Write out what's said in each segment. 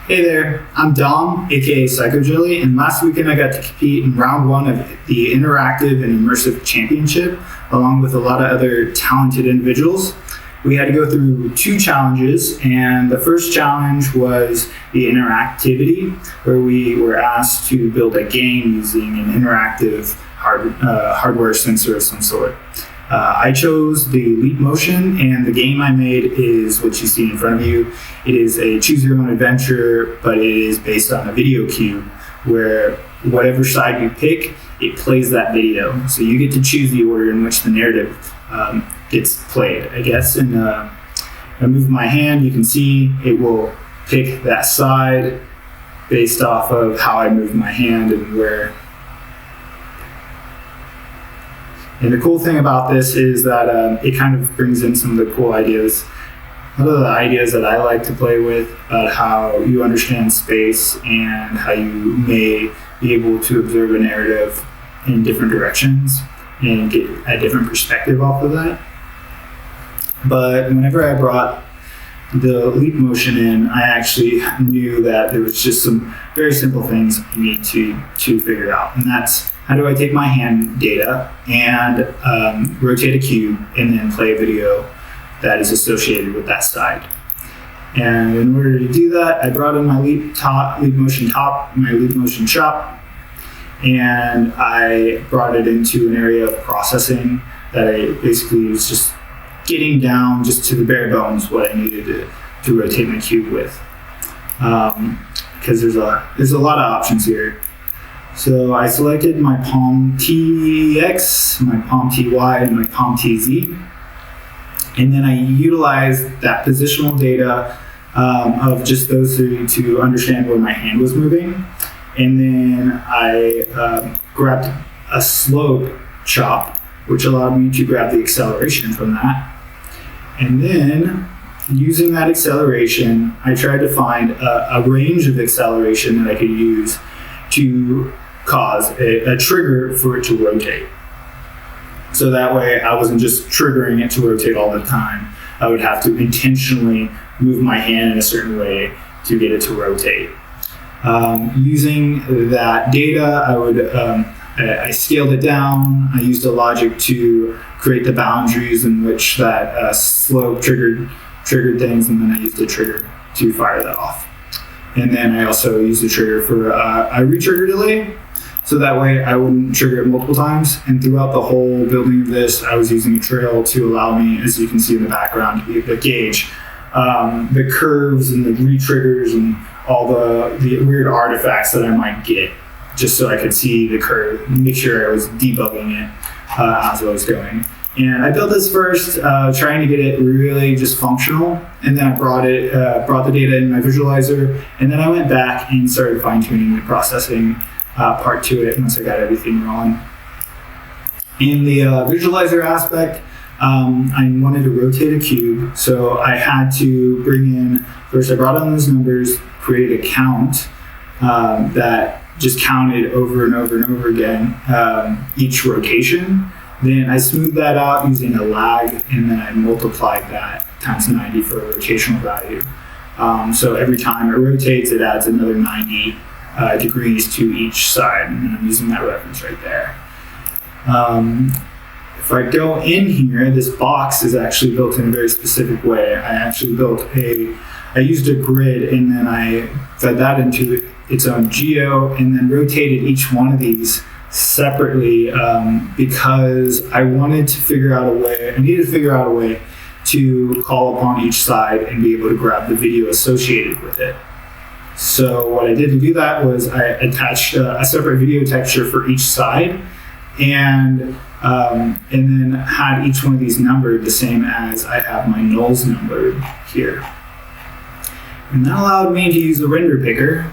Hey there, I'm Dom, aka Psychojelly, and last weekend I got to compete in round 1 of the Interactive and Immersive Championship, along with a lot of other talented individuals. We had to go through 2 challenges, and the first challenge was the interactivity, where we were asked to build a game using an interactive hardware sensor of some sort. I chose the Leap Motion, and the game I made is what you see in front of you. It is a choose your own adventure, but it is based on a video cube where whatever side you pick, it plays that video. So you get to choose the order in which the narrative gets played, I guess. And I move my hand, you can see it will pick that side based off of how I move my hand and where. And the cool thing about this is that it kind of brings in some of the cool ideas. One of the ideas that I like to play with about how you understand space and how you may be able to observe a narrative in different directions and get a different perspective off of that. But whenever I brought the Leap Motion in, I actually knew that there was just some very simple things I need to figure out. And that's, how do I take my hand data and rotate a cube and then play a video that is associated with that side? And in order to do that, I brought in my Leap Motion top, my Leap Motion chop, and I brought it into an area of processing that I basically was just getting down just to the bare bones what I needed to rotate my cube with. Because there's a lot of options here. So I selected my Palm TX, my Palm TY, and my Palm TZ. And then I utilized that positional data of just those 3 to understand where my hand was moving. And then I grabbed a slope chop, which allowed me to grab the acceleration from that. And then, using that acceleration, I tried to find a range of acceleration that I could use to cause a trigger for it to rotate. So that way I wasn't just triggering it to rotate all the time. I would have to intentionally move my hand in a certain way to get it to rotate. Using that data, I scaled it down. I used a logic to create the boundaries in which that slope triggered things, and then I used a trigger to fire that off. And then I also used a trigger for a retrigger delay, so that way I wouldn't trigger it multiple times. And throughout the whole building of this, I was using a trail to allow me, as you can see in the background, to be able to gauge the curves and the re-triggers and all the weird artifacts that I might get, just so I could see the curve and make sure I was debugging it as I was going. And I built this first, trying to get it really just functional, and then I brought the data in my visualizer, and then I went back and started fine-tuning the processing part to it once I got everything rolling. In the visualizer aspect, I wanted to rotate a cube, so I had to bring in, first I brought in those numbers, create a count that just counted over and over and over again each rotation. Then I smoothed that out using a lag, and then I multiplied that times 90 for a rotational value. So every time it rotates, it adds another 90 degrees to each side, and I'm using that reference right there. If I go in here, this box is actually built in a very specific way. I used a grid, and then I fed that into its own geo, and then rotated each one of these separately because I needed to figure out a way to call upon each side and be able to grab the video associated with it. So what I did to do that was I attached a separate video texture for each side, and then had each one of these numbered the same as I have my nulls numbered here. And that allowed me to use a render picker,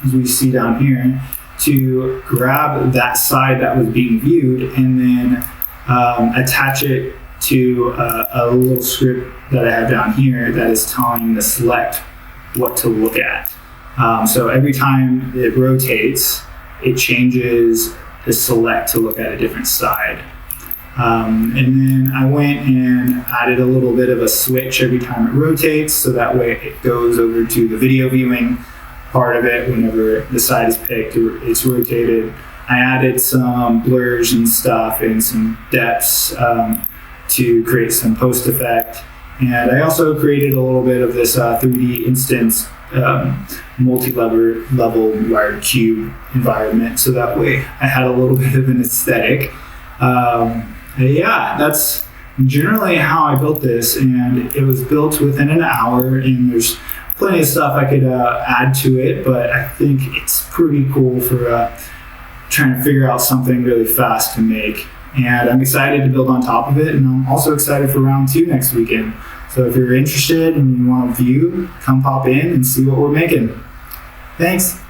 as we see down here, to grab that side that was being viewed and then attach it to a little script that I have down here that is telling the select what to look at. So every time it rotates, it changes the select to look at a different side. And then I went and added a little bit of a switch every time it rotates, so that way it goes over to the video viewing part of it. Whenever the side is picked, it's rotated. I added some blurs and stuff and some depths to create some post effect. And I also created a little bit of this 3D instance multi-level wired cube environment, so that way I had a little bit of an aesthetic. Yeah, that's generally how I built this, and it was built within an hour, and there's plenty of stuff I could add to it, but I think it's pretty cool for trying to figure out something really fast to make. And I'm excited to build on top of it, and I'm also excited for round 2 next weekend. So if you're interested and you want to view, come pop in and see what we're making. Thanks.